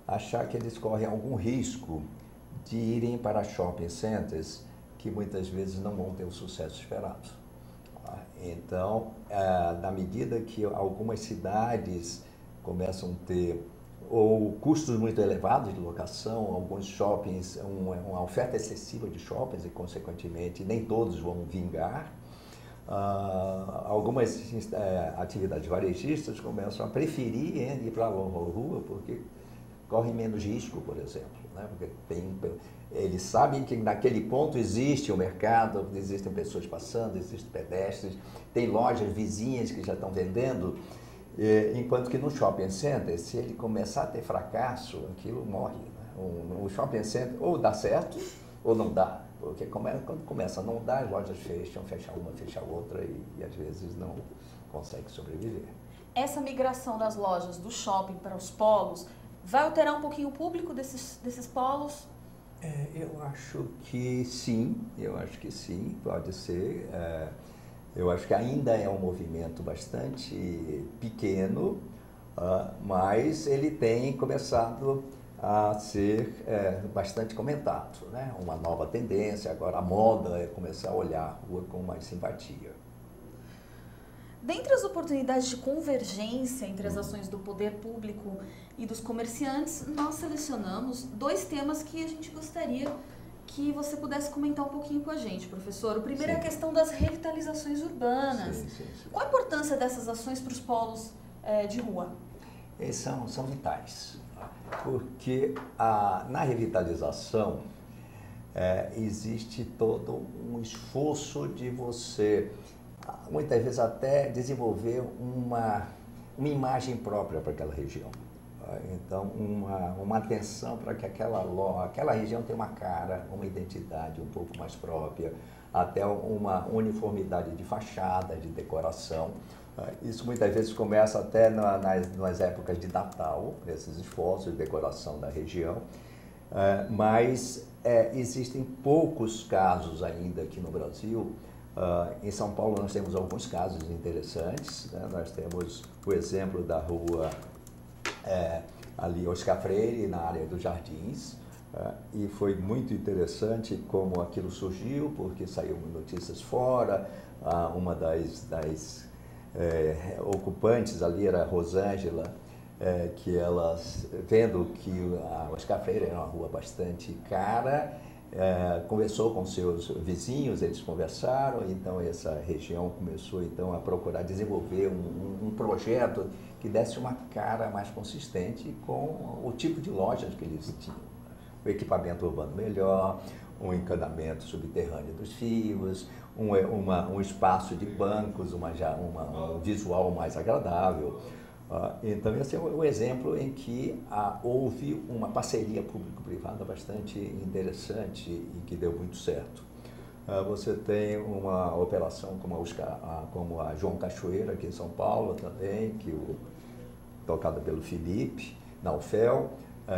achar que eles correm algum risco de irem para shopping centers que muitas vezes não vão ter o sucesso esperado. Então, na medida que algumas cidades começam a ter ou custos muito elevados de locação, alguns shoppings, uma oferta excessiva de shoppings e, consequentemente, nem todos vão vingar, algumas atividades varejistas começam a preferir ir para a rua porque correm menos risco, por exemplo, né? Porque eles sabem que naquele ponto existe o mercado, existem pessoas passando, existem pedestres, tem lojas vizinhas que já estão vendendo, enquanto que no shopping center, se ele começar a ter fracasso, aquilo morre, né? O shopping center ou dá certo ou não dá, porque quando começa a não dar, as lojas fecham, fecha uma, fecha outra e às vezes não consegue sobreviver. Essa migração das lojas do shopping para os polos vai alterar um pouquinho o público desses polos? Eu acho que sim, pode ser. Eu acho que ainda é um movimento bastante pequeno, mas ele tem começado a ser bastante comentado, né? Uma nova tendência, agora a moda é começar a olhar a rua com mais simpatia. Dentre as oportunidades de convergência entre as ações do poder público e dos comerciantes, nós selecionamos 2 temas que a gente gostaria que você pudesse comentar um pouquinho com a gente, professor. O primeiro é a questão das revitalizações urbanas. Sim. Qual a importância dessas ações para os polos de rua? São vitais, porque na revitalização existe todo um esforço de você, muitas vezes até desenvolver uma imagem própria para aquela região. Então, uma atenção para que aquela região tenha uma cara, uma identidade um pouco mais própria, até uma uniformidade de fachada, de decoração. Isso muitas vezes começa até nas épocas de Natal, esses esforços de decoração da região, mas existem poucos casos ainda aqui no Brasil. Em São Paulo nós temos alguns casos interessantes, né? Nós temos o exemplo da rua ali Oscar Freire, na área dos Jardins, e foi muito interessante como aquilo surgiu, porque saíram notícias fora. Uma das ocupantes ali era a Rosângela, que elas, vendo que a Oscar Freire era uma rua bastante cara, conversou com seus vizinhos, eles conversaram, então essa região começou então a procurar desenvolver um projeto que desse uma cara mais consistente com o tipo de lojas que eles tinham. O equipamento urbano melhor, um encanamento subterrâneo dos fios, um espaço de bancos, um visual mais agradável. Então, esse é um exemplo em que houve uma parceria público-privada bastante interessante e que deu muito certo. Você tem uma operação como a João Cachoeira, aqui em São Paulo também, tocada pelo Felipe, na UFEL.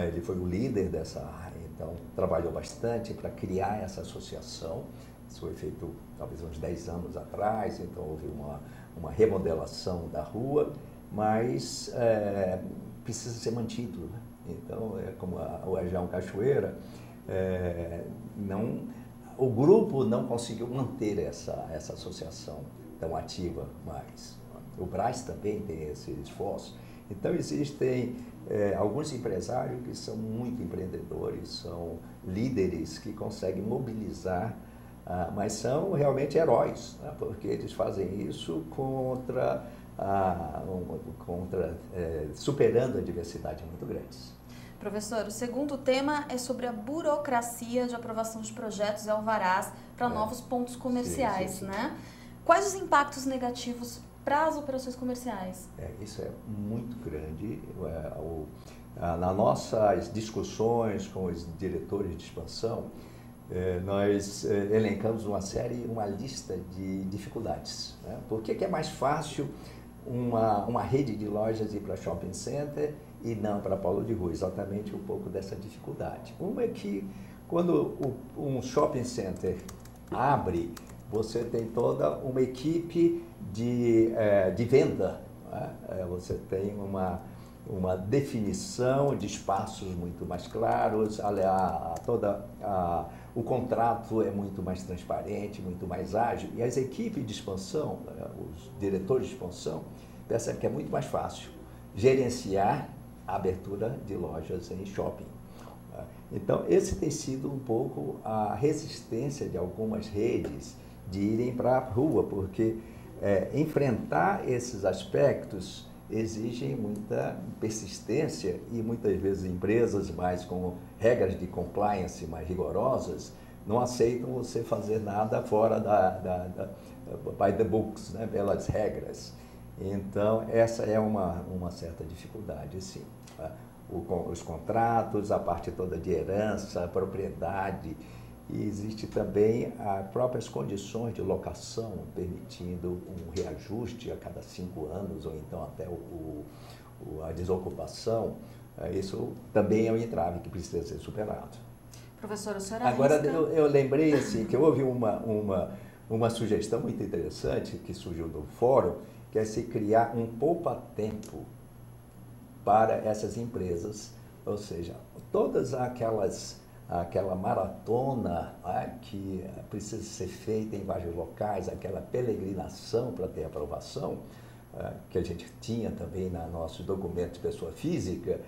Ele foi o líder dessa área, então trabalhou bastante para criar essa associação. Isso foi feito talvez uns 10 anos atrás, então houve uma remodelação da rua, mas precisa ser mantido, né? Então, como a João Cachoeira, o grupo não conseguiu manter essa associação tão ativa mais. O Brás também tem esse esforço. Então, existem alguns empresários que são muito empreendedores, são líderes que conseguem mobilizar, mas são realmente heróis, né? Porque eles fazem isso superando adversidades muito grandes. Professor, o segundo tema é sobre a burocracia de aprovação de projetos e alvarás para novos pontos comerciais, sim. Né? Quais os impactos negativos para as operações comerciais? Isso é muito grande. Nas nossas discussões com os diretores de expansão, nós elencamos uma lista de dificuldades, né? Por que é mais fácil uma rede de lojas ir para shopping center e não para Paulo de Rua? Exatamente um pouco dessa dificuldade. Uma é que quando um shopping center abre, você tem toda uma equipe de venda, né? Você tem uma definição de espaços muito mais claros, o contrato é muito mais transparente, muito mais ágil, e as equipes de expansão, os diretores de expansão, percebem que é muito mais fácil gerenciar a abertura de lojas em shopping. Então, esse tem sido um pouco a resistência de algumas redes de irem para a rua, porque enfrentar esses aspectos exigem muita persistência e muitas vezes empresas mais com regras de compliance mais rigorosas não aceitam você fazer nada fora by the books, né, pelas regras. Então, essa é uma certa dificuldade, sim. Os contratos, a parte toda de herança, a propriedade, e existe também as próprias condições de locação, permitindo um reajuste a cada 5 anos, ou então até a desocupação. Isso também é um entrave que precisa ser superado. Professor, o senhor Agora, eu lembrei assim, que houve uma sugestão muito interessante que surgiu do fórum, que é se criar um poupa-tempo para essas empresas, ou seja, todas aquela maratona que precisa ser feita em vários locais, aquela peregrinação para ter aprovação, que a gente tinha também no nosso documento de pessoa física,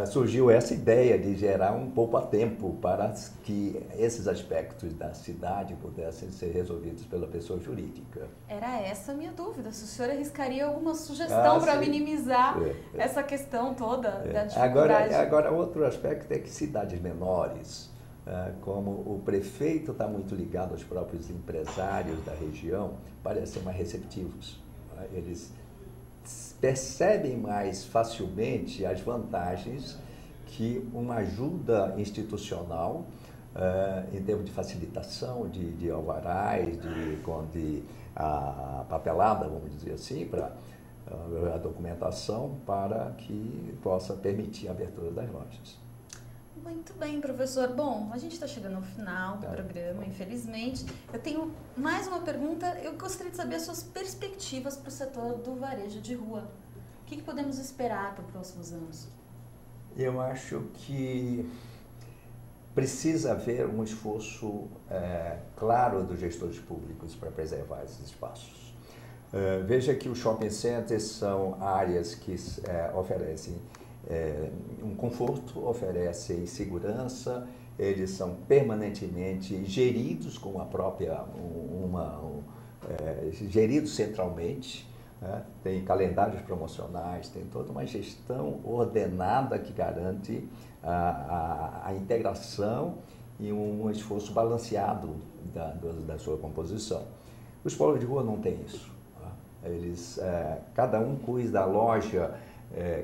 surgiu essa ideia de gerar um poupa-tempo para que esses aspectos da cidade pudessem ser resolvidos pela pessoa jurídica. Era essa a minha dúvida, se o senhor arriscaria alguma sugestão para minimizar essa questão toda da dificuldade. Agora, outro aspecto é que cidades menores, como o prefeito está muito ligado aos próprios empresários da região, parecem mais receptivos. Eles percebem mais facilmente as vantagens que uma ajuda institucional, em termos de facilitação de alvarás, de a papelada, vamos dizer assim, para a documentação, para que possa permitir a abertura das lojas. Muito bem, professor. Bom, a gente está chegando ao final do programa, infelizmente. Eu tenho mais uma pergunta. Eu gostaria de saber as suas perspectivas para o setor do varejo de rua. O que podemos esperar para os próximos anos? Eu acho que precisa haver um esforço claro dos gestores públicos para preservar esses espaços. Veja que os shopping centers são áreas que oferecem um conforto, oferecem segurança, eles são permanentemente geridos com a própria, geridos centralmente, né? Tem calendários promocionais, tem toda uma gestão ordenada que garante a integração e um esforço balanceado da sua composição. Os polos de rua não têm isso. Tá? Eles, cada um cuida da loja,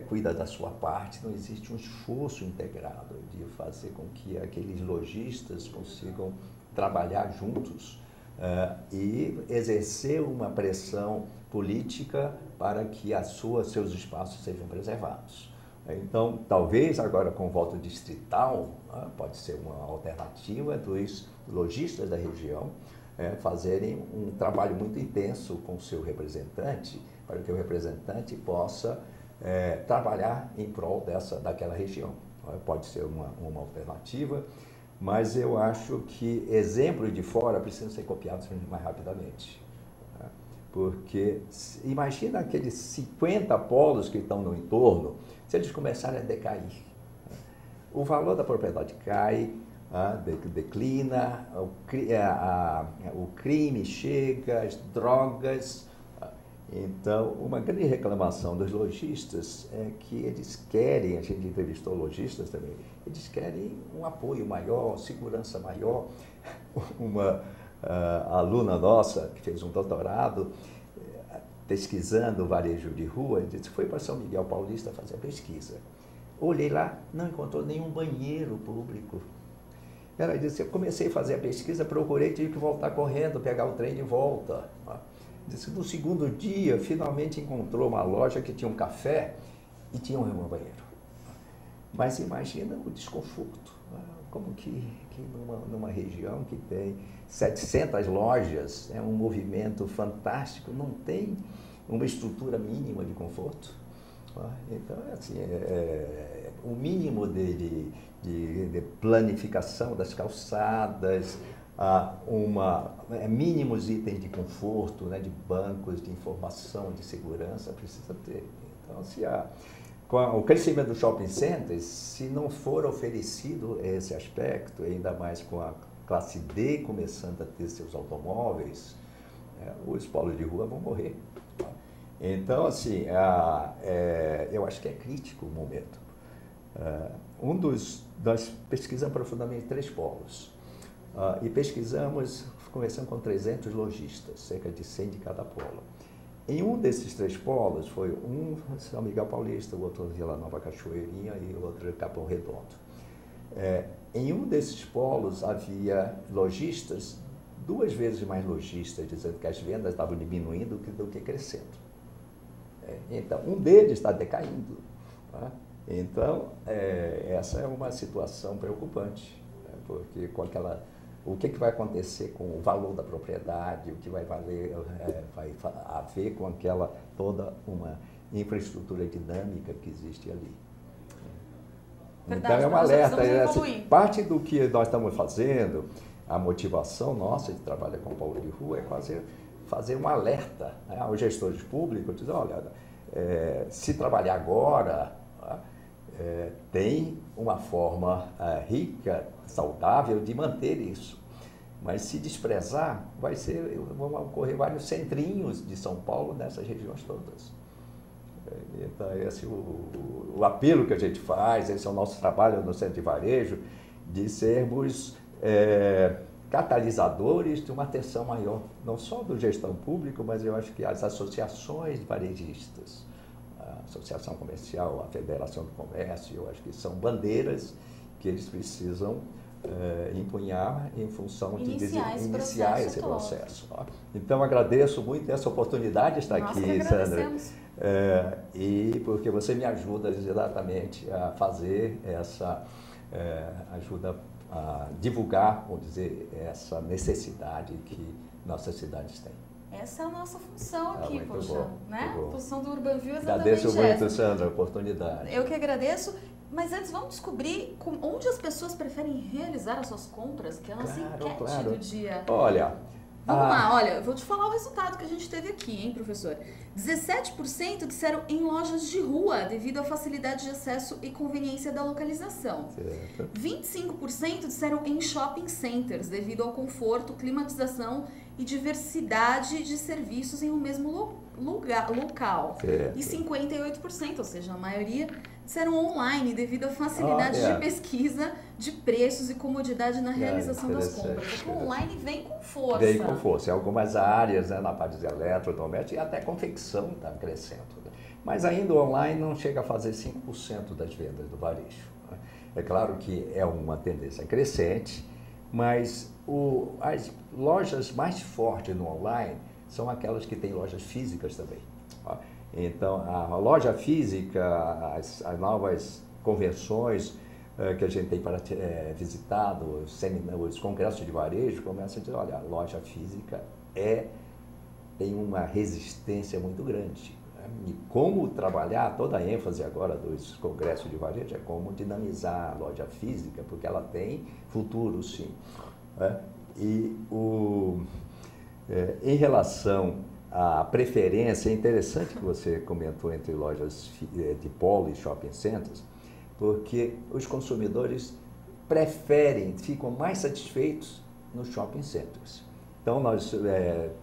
cuida da sua parte, não existe um esforço integrado de fazer com que aqueles lojistas consigam trabalhar juntos e exercer uma pressão política para que seus espaços sejam preservados. Então, talvez agora com o voto distrital, pode ser uma alternativa dos lojistas da região fazerem um trabalho muito intenso com o seu representante, para que o representante possa trabalhar em prol daquela região. Pode ser uma alternativa, mas eu acho que exemplos de fora precisam ser copiados mais rapidamente. Porque imagina aqueles 50 polos que estão no entorno, se eles começarem a decair. O valor da propriedade cai, declina, o crime chega, as drogas. Então, uma grande reclamação dos lojistas é que eles querem, a gente entrevistou lojistas também, eles querem um apoio maior, segurança maior. Uma aluna nossa, que fez um doutorado, pesquisando o varejo de rua, disse que foi para São Miguel Paulista fazer a pesquisa. Olhei lá, não encontrou nenhum banheiro público. Ela disse, eu comecei a fazer a pesquisa, procurei, tive que voltar correndo, pegar o trem de volta. Disse que no segundo dia, finalmente encontrou uma loja que tinha um café e tinha um banheiro. Mas imagina o desconforto. Como que numa região que tem 700 lojas, um movimento fantástico, não tem uma estrutura mínima de conforto? Então, assim, o mínimo de planificação das calçadas, mínimos itens de conforto, né, de bancos, de informação, de segurança, precisa ter. Então, com o crescimento dos shopping centers, se não for oferecido esse aspecto, ainda mais com a classe D começando a ter seus automóveis, os polos de rua vão morrer. Então, assim, eu acho que é crítico o momento. Nós pesquisamos profundamente 3 polos. E conversamos com 300 lojistas, cerca de 100 de cada polo. Em um desses 3 polos, foi um São Miguel Paulista, o outro Vila Nova Cachoeirinha e o outro Capão Redondo. Em um desses polos havia lojistas, 2 vezes mais lojistas, dizendo que as vendas estavam diminuindo do que crescendo. Então, um deles está decaindo. Tá? Então, essa é uma situação preocupante, porque com o que vai acontecer com o valor da propriedade, o que vai haver com toda uma infraestrutura dinâmica que existe ali. Verdade, então é um alerta. Parte do que nós estamos fazendo, a motivação nossa de trabalhar com o polo de rua é fazer um alerta, né, aos gestores públicos, dizer, olha, se trabalhar agora, tem uma forma rica, saudável de manter isso. Mas se desprezar, vão ocorrer vários centrinhos de São Paulo nessas regiões todas. Então, esse é o apelo que a gente faz, esse é o nosso trabalho no Centro de Varejo, de sermos catalisadores de uma atenção maior, não só do gestão pública, mas eu acho que as associações varejistas, a Associação Comercial, a Federação do Comércio, eu acho que são bandeiras que eles precisam empunhar em função de iniciar esse processo. Então, agradeço muito essa oportunidade de estar aqui, Sandra. E porque você me ajuda exatamente a fazer essa ajuda a divulgar, vamos dizer, essa necessidade que nossas cidades têm. Essa é a nossa função aqui, poxa, bom, né? A função do UrbanView é exatamente agradeço muito, Sandra, a oportunidade. Eu que agradeço. Mas antes, vamos descobrir onde as pessoas preferem realizar as suas compras, que é a nossa enquete do dia. Olha... Vamos lá, olha, eu vou te falar o resultado que a gente teve aqui, hein, professor? 17% disseram em lojas de rua, devido à facilidade de acesso e conveniência da localização. Certo. 25% disseram em shopping centers, devido ao conforto, climatização e diversidade de serviços em um mesmo local. Certo. E 58%, ou seja, a maioria, disseram online, devido à facilidade de pesquisa de preços e comodidade na realização das compras. Porque o online vem com força. Vem com força. Em algumas áreas, né, na parte de eletrodoméstico e até confecção está crescendo. Né? Mas ainda o online não chega a fazer 5% das vendas do varejo. Né? É claro que é uma tendência crescente, mas as lojas mais fortes no online são aquelas que têm lojas físicas também. Então, a loja física, as novas convenções que a gente tem para visitar, os congressos de varejo, começam a dizer, olha, a loja física tem uma resistência muito grande. Né? E como trabalhar, toda a ênfase agora dos congressos de varejo é como dinamizar a loja física, porque ela tem futuro, sim. Né? E em relação à preferência, é interessante que você comentou entre lojas de polo e shopping centers, porque os consumidores ficam mais satisfeitos nos shopping centers. Então, nós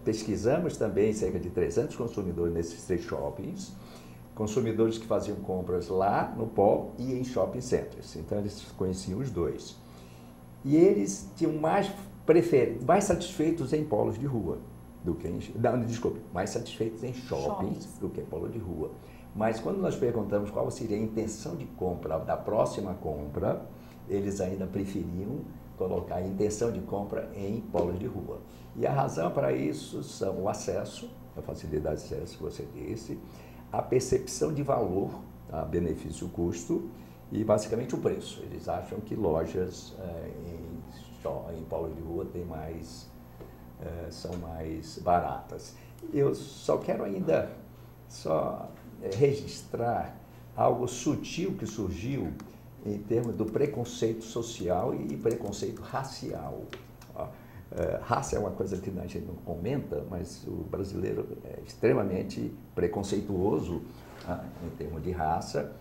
pesquisamos também cerca de 300 consumidores nesses 3 shoppings, consumidores que faziam compras lá no polo e em shopping centers. Então, eles conheciam os dois. E eles tinham mais satisfeitos em polos de rua do que mais satisfeitos em shoppings do que em polo de rua. Mas quando nós perguntamos qual seria a intenção de compra da próxima compra, eles ainda preferiam colocar a intenção de compra em polos de rua. E a razão para isso são o acesso, a facilidade de acesso que você disse, a percepção de valor, a benefício-custo e basicamente o preço. Eles acham que lojas em polos de rua são mais baratas. Eu só quero ainda registrar algo sutil que surgiu em termos do preconceito social e preconceito racial. Raça é uma coisa que a gente não comenta, mas o brasileiro é extremamente preconceituoso em termos de raça.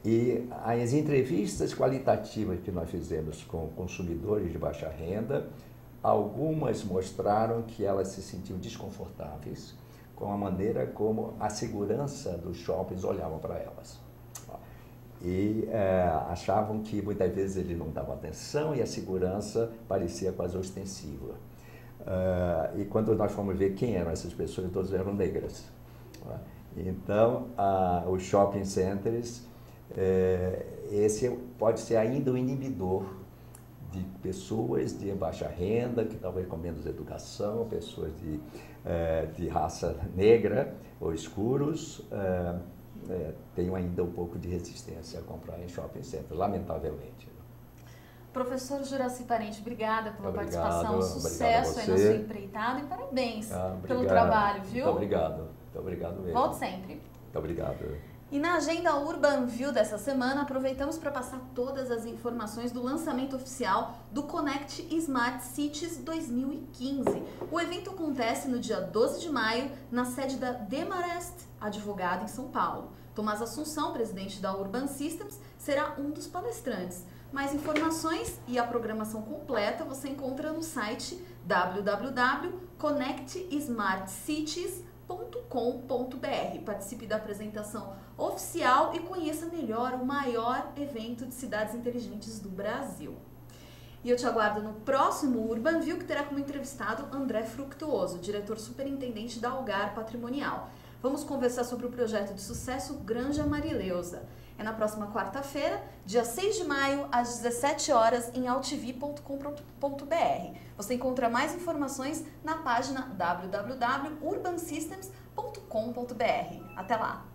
E as entrevistas qualitativas que nós fizemos com consumidores de baixa renda, algumas mostraram que elas se sentiam desconfortáveis com a maneira como a segurança dos shoppings olhava para elas. E achavam que muitas vezes ele não dava atenção e a segurança parecia quase ostensiva. E quando nós fomos ver quem eram essas pessoas, todas eram negras. Então, os shopping centers, esse pode ser ainda um inibidor de pessoas de baixa renda, que talvez com menos educação, pessoas de raça negra ou escuros, tenham ainda um pouco de resistência a comprar em shopping center, lamentavelmente. Professor Juraci Parente, obrigada pela participação, sucesso aí na sua empreitada e parabéns pelo trabalho, viu? Muito obrigado mesmo. Volte sempre. Muito obrigado. E na agenda UrbanView dessa semana, aproveitamos para passar todas as informações do lançamento oficial do Connect Smart Cities 2015. O evento acontece no dia 12 de maio, na sede da Demarest Advogado, em São Paulo. Tomás Assunção, presidente da Urban Systems, será um dos palestrantes. Mais informações e a programação completa você encontra no site www.connectsmartcities.com.br. Participe da apresentação oficial e conheça melhor o maior evento de cidades inteligentes do Brasil. E eu te aguardo no próximo Urban View, que terá como entrevistado André Fructuoso, diretor superintendente da Algar Patrimonial. Vamos conversar sobre o projeto de sucesso Granja Marileusa. É na próxima quarta-feira, dia 6 de maio, às 17 horas, em altv.com.br. Você encontra mais informações na página www.urbansystems.com.br. Até lá!